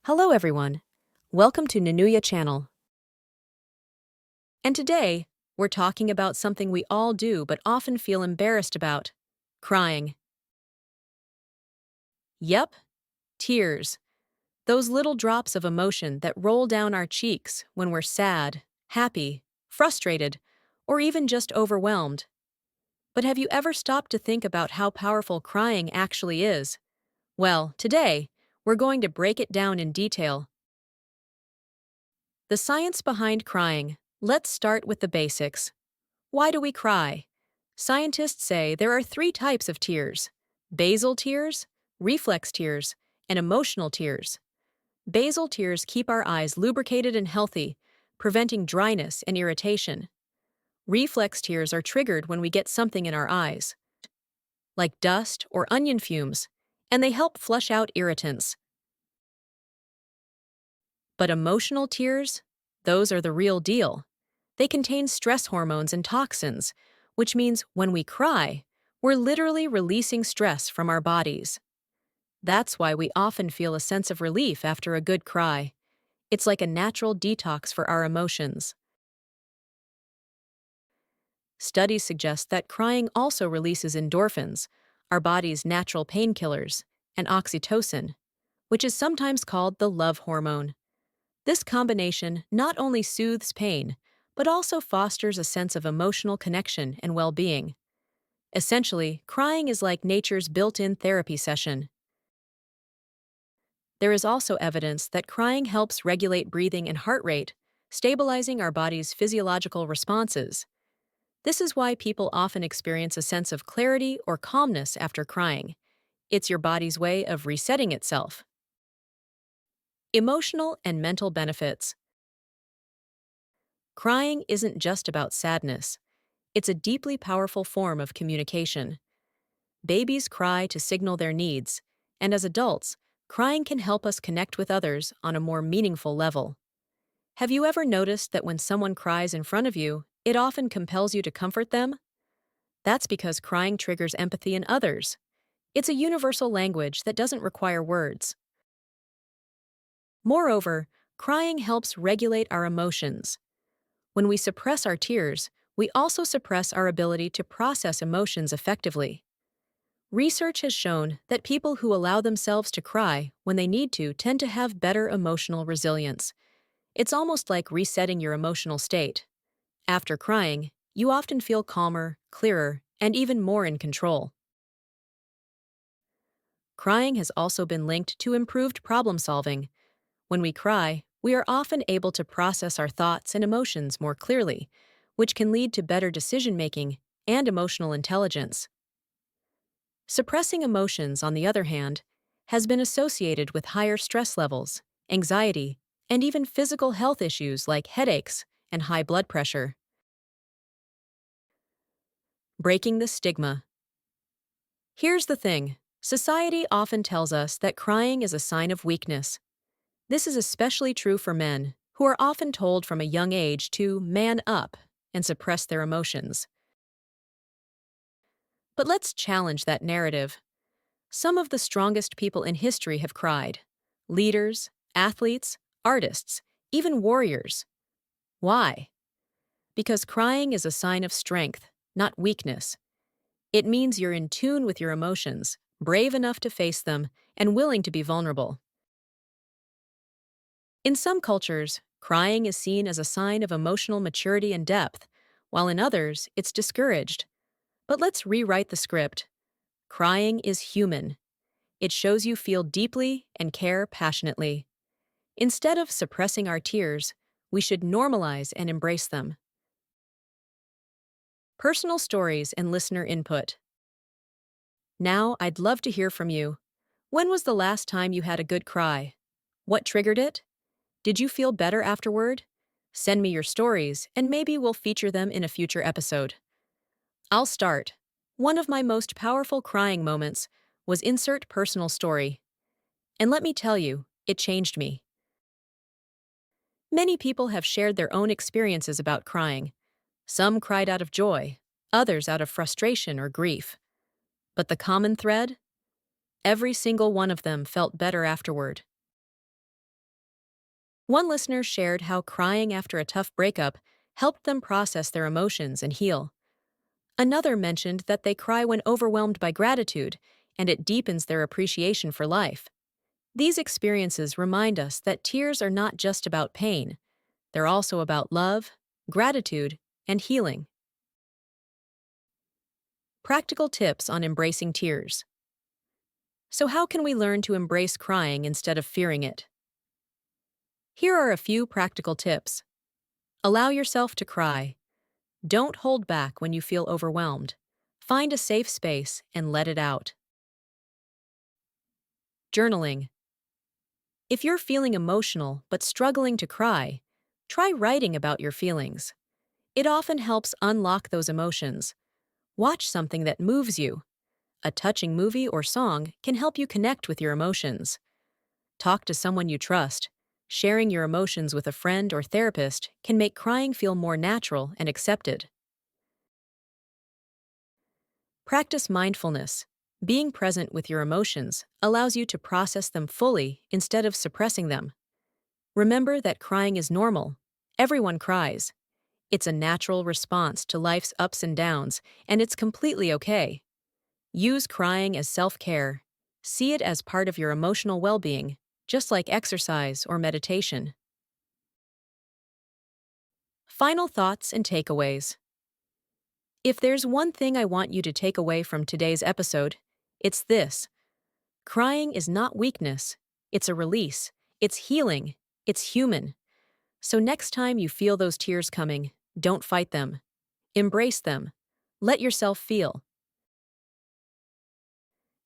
Hello everyone. Welcome to Nanuya channel. And today, we're talking about something we all do but often feel embarrassed about: crying. Yep, tears. Those little drops of emotion that roll down our cheeks when we're sad, happy, frustrated, or even just overwhelmed. But have you ever stopped to think about how powerful crying actually is? Well, today, we're going to break it down in detail. The science behind crying. Let's start with the basics. Why do we cry? Scientists say there are three types of tears: basal tears, reflex tears, and emotional tears. Basal tears keep our eyes lubricated and healthy, preventing dryness and irritation. Reflex tears are triggered when we get something in our eyes, like dust or onion fumes, and they help flush out irritants. But emotional tears? Those are the real deal. They contain stress hormones and toxins, which means when we cry, we're literally releasing stress from our bodies. That's why we often feel a sense of relief after a good cry. It's like a natural detox for our emotions. Studies suggest that crying also releases endorphins, our body's natural painkillers, and oxytocin, which is sometimes called the love hormone. This combination not only soothes pain, but also fosters a sense of emotional connection and well-being. Essentially, crying is like nature's built-in therapy session. There is also evidence that crying helps regulate breathing and heart rate, stabilizing our body's physiological responses. This is why people often experience a sense of clarity or calmness after crying. It's your body's way of resetting itself. Emotional and mental benefits. Crying isn't just about sadness. It's a deeply powerful form of communication. Babies cry to signal their needs, and as adults, crying can help us connect with others on a more meaningful level. Have you ever noticed that when someone cries in front of you, it often compels you to comfort them? That's because crying triggers empathy in others. It's a universal language that doesn't require words. Moreover, crying helps regulate our emotions. When we suppress our tears, we also suppress our ability to process emotions effectively. Research has shown that people who allow themselves to cry when they need to tend to have better emotional resilience. It's almost like resetting your emotional state. After crying, you often feel calmer, clearer, and even more in control. Crying has also been linked to improved problem solving. When we cry, we are often able to process our thoughts and emotions more clearly, which can lead to better decision making and emotional intelligence. Suppressing emotions, on the other hand, has been associated with higher stress levels, anxiety, and even physical health issues like headaches and high blood pressure. Breaking the stigma. Here's the thing: society often tells us that crying is a sign of weakness. This is especially true for men, who are often told from a young age to man up and suppress their emotions. But let's challenge that narrative. Some of the strongest people in history have cried: leaders, athletes, artists, even warriors. Why? Because crying is a sign of strength, not weakness. It means you're in tune with your emotions, brave enough to face them, and willing to be vulnerable. In some cultures, crying is seen as a sign of emotional maturity and depth, while in others, it's discouraged. But let's rewrite the script. Crying is human. It shows you feel deeply and care passionately. Instead of suppressing our tears, we should normalize and embrace them. Personal stories and listener input. Now, I'd love to hear from you. When was the last time you had a good cry? What triggered it? Did you feel better afterward? Send me your stories, and maybe we'll feature them in a future episode. I'll start. One of my most powerful crying moments was insert personal story. And let me tell you, it changed me. Many people have shared their own experiences about crying. Some cried out of joy, others out of frustration or grief. But the common thread? Every single one of them felt better afterward. One listener shared how crying after a tough breakup helped them process their emotions and heal. Another mentioned that they cry when overwhelmed by gratitude, and it deepens their appreciation for life. These experiences remind us that tears are not just about pain, they're also about love, gratitude, and healing. Practical tips on embracing tears. So, how can we learn to embrace crying instead of fearing it? Here are a few practical tips. Allow yourself to cry. Don't hold back when you feel overwhelmed. Find a safe space and let it out. Journaling. If you're feeling emotional but struggling to cry, try writing about your feelings. It often helps unlock those emotions. Watch something that moves you. A touching movie or song can help you connect with your emotions. Talk to someone you trust. Sharing your emotions with a friend or therapist can make crying feel more natural and accepted. Practice mindfulness. Being present with your emotions allows you to process them fully instead of suppressing them. Remember that crying is normal. Everyone cries. It's a natural response to life's ups and downs, and it's completely okay. Use crying as self-care. See it as part of your emotional well-being, just like exercise or meditation. Final thoughts and takeaways. If there's one thing I want you to take away from today's episode, it's this. Crying is not weakness. It's a release. It's healing. It's human. So next time you feel those tears coming, don't fight them. Embrace them. Let yourself feel.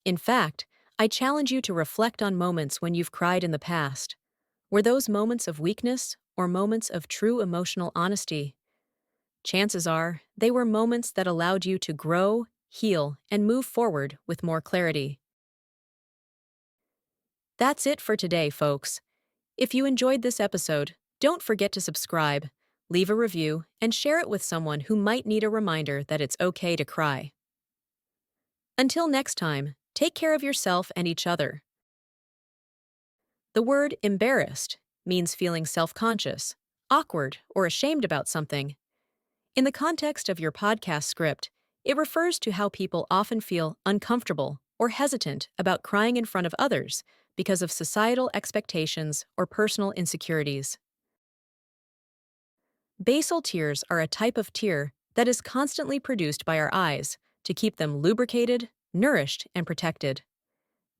In fact, I challenge you to reflect on moments when you've cried in the past. Were those moments of weakness or moments of true emotional honesty? Chances are, they were moments that allowed you to grow, heal, and move forward with more clarity. That's it for today, folks. If you enjoyed this episode, don't forget to subscribe, leave a review, and share it with someone who might need a reminder that it's okay to cry. Until next time, take care of yourself and each other. The word embarrassed means feeling self-conscious, awkward, or ashamed about something. In the context of your podcast script, it refers to how people often feel uncomfortable or hesitant about crying in front of others because of societal expectations or personal insecurities. Basal tears are a type of tear that is constantly produced by our eyes to keep them lubricated, nourished, and protected.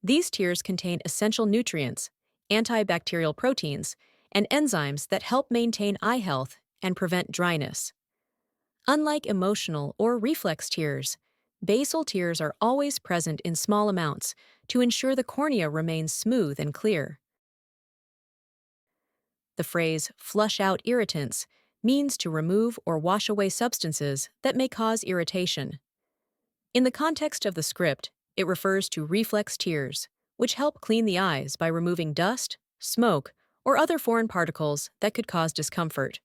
These tears contain essential nutrients, antibacterial proteins, and enzymes that help maintain eye health and prevent dryness. Unlike emotional or reflex tears, basal tears are always present in small amounts to ensure the cornea remains smooth and clear. The phrase flush out irritants means to remove or wash away substances that may cause irritation. In the context of the script, it refers to reflex tears, which help clean the eyes by removing dust, smoke, or other foreign particles that could cause discomfort.